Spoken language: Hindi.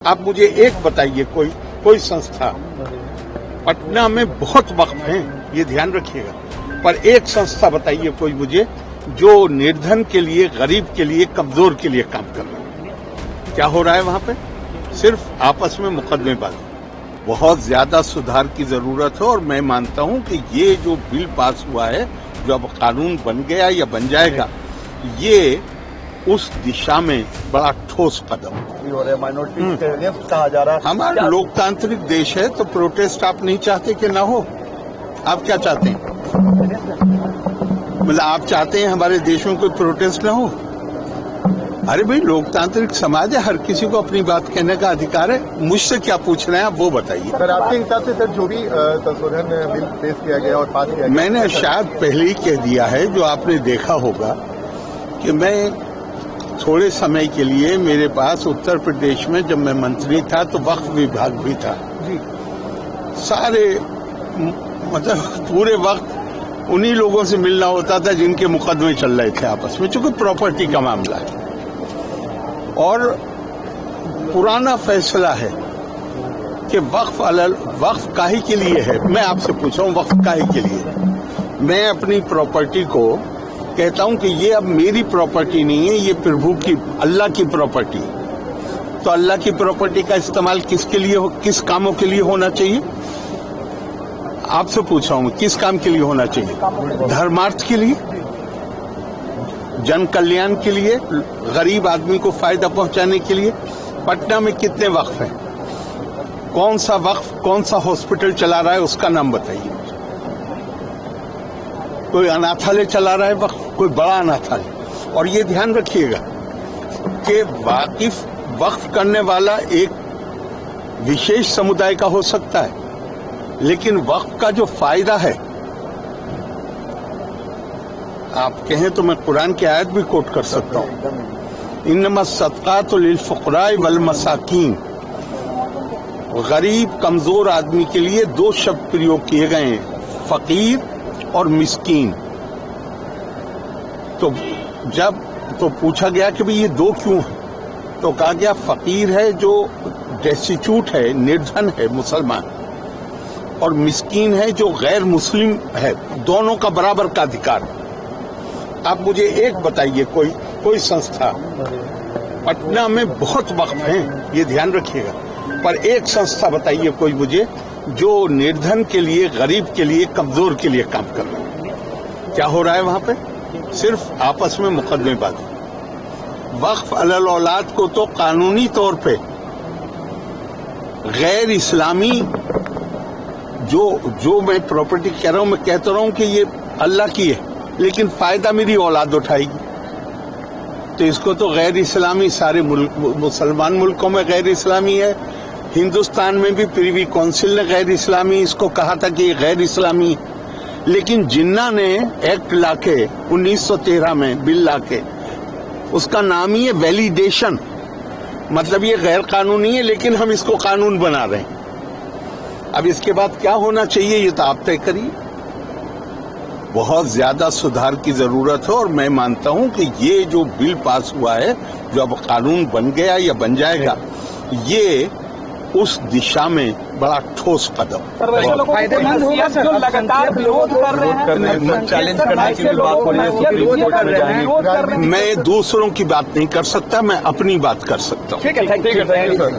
आप मुझे एक बताइए, कोई संस्था, पटना में बहुत वक्त है, ये ध्यान रखिएगा, पर एक संस्था बताइए कोई मुझे जो निर्धन के लिए, गरीब के लिए, कमजोर के लिए काम कर रहा है। क्या हो रहा है वहां पे? सिर्फ आपस में मुकदमेबाजी। बहुत ज्यादा सुधार की जरूरत है और मैं मानता हूं कि ये जो बिल पास हुआ है, जो अब कानून बन गया या बन जाएगा, ये उस दिशा में बड़ा ठोस कदम कहा जा रहा है। हमारा लोकतांत्रिक देश है, तो प्रोटेस्ट आप नहीं चाहते कि ना हो? आप क्या चाहते हैं? मतलब आप चाहते हैं हमारे देश में कोई प्रोटेस्ट ना हो? अरे भाई, लोकतांत्रिक समाज है, हर किसी को अपनी बात कहने का अधिकार है। मुझसे क्या पूछ रहे हैं आप, वो बताइए। सर, आपके हिसाब से सर जो भी संशोधन बिल पेश किया गया और पास किया गया, मैंने शायद पहले ही कह दिया है, जो आपने देखा होगा कि मैं थोड़े समय के लिए, मेरे पास उत्तर प्रदेश में जब मैं मंत्री था तो वक्फ विभाग भी था जी। सारे मतलब पूरे वक्त उन्हीं लोगों से मिलना होता था जिनके मुकदमे चल रहे थे आपस में, चूंकि प्रॉपर्टी का मामला है और पुराना फैसला है कि वक्फ काहे के लिए है। मैं आपसे पूछ रहा हूँ, वक्फ काहे के लिए? मैं अपनी प्रॉपर्टी को कहता हूं कि ये अब मेरी प्रॉपर्टी नहीं है, ये प्रभु की, अल्लाह की प्रॉपर्टी। तो अल्लाह की प्रॉपर्टी का इस्तेमाल किसके लिए किस कामों के लिए होना चाहिए? आपसे पूछ रहा हूं, किस काम के लिए होना चाहिए? धर्मार्थ के लिए, जन कल्याण के लिए, गरीब आदमी को फायदा पहुंचाने के लिए। पटना में कितने वक्फ हैं? कौन सा वक्फ कौन सा हॉस्पिटल चला रहा है, उसका नाम बताइए। कोई अनाथालय चला रहा है वक्फ, कोई बड़ा अनाथालय। और ये ध्यान रखिएगा कि वक्फ करने वाला एक विशेष समुदाय का हो सकता है, लेकिन वक्फ का जो फायदा है, आप कहें तो मैं कुरान की आयत भी कोट कर सकता हूं, इन्नमा सदकातु लिल फुक़राए वल मसाकीन। गरीब कमजोर आदमी के लिए दो शब्द प्रयोग किए गए हैं, फकीर और मिस्कीन। तो जब पूछा गया कि भाई ये दो क्यों है, तो कहा गया फकीर है जो डेस्टिट्यूट है, निर्धन है, मुसलमान, और मिस्कीन है जो गैर मुस्लिम है। दोनों का बराबर का अधिकार। आप मुझे एक बताइए, कोई संस्था, पटना में बहुत वक्त है, ये ध्यान रखिएगा, पर एक संस्था बताइए कोई मुझे जो निर्धन के लिए, गरीब के लिए, कमजोर के लिए काम कर रहा है। क्या हो रहा है वहां पे? सिर्फ आपस में मुकदमेबाजी। वक्फ अलल औलाद को तो कानूनी तौर पे गैर इस्लामी जो मैं प्रॉपर्टी कह रहा हूं, मैं कहता रहा हूं कि ये अल्लाह की है, लेकिन फायदा मेरी औलाद उठाएगी, तो इसको तो गैर इस्लामी, सारे मुसलमान मुल्कों में गैर इस्लामी है। हिंदुस्तान में भी प्रिवी काउंसिल ने गैर इस्लामी इसको कहा था कि ये गैर इस्लामी, लेकिन जिन्ना ने एक्ट लाके 1913 में बिल लाके, उसका नाम ही है वैलिडेशन, मतलब ये गैर कानूनी है, लेकिन हम इसको कानून बना रहे हैं। अब इसके बाद क्या होना चाहिए, ये तो आप तय करिए। बहुत ज्यादा सुधार की जरूरत है और मैं मानता हूं कि ये जो बिल पास हुआ है, जो अब कानून बन गया या बन जाएगा, ये उस दिशा में बड़ा ठोस कदम। फायदेमंद होगा सर, जो लगातार विरोध कर रहे हैं, चैलेंज करने की भी बात हो रही है, सुप्रीम कोर्ट में जाएंगे। मैं दूसरों की बात नहीं कर सकता, मैं अपनी बात कर सकता हूँ। ठीक है, थैंक यू सर।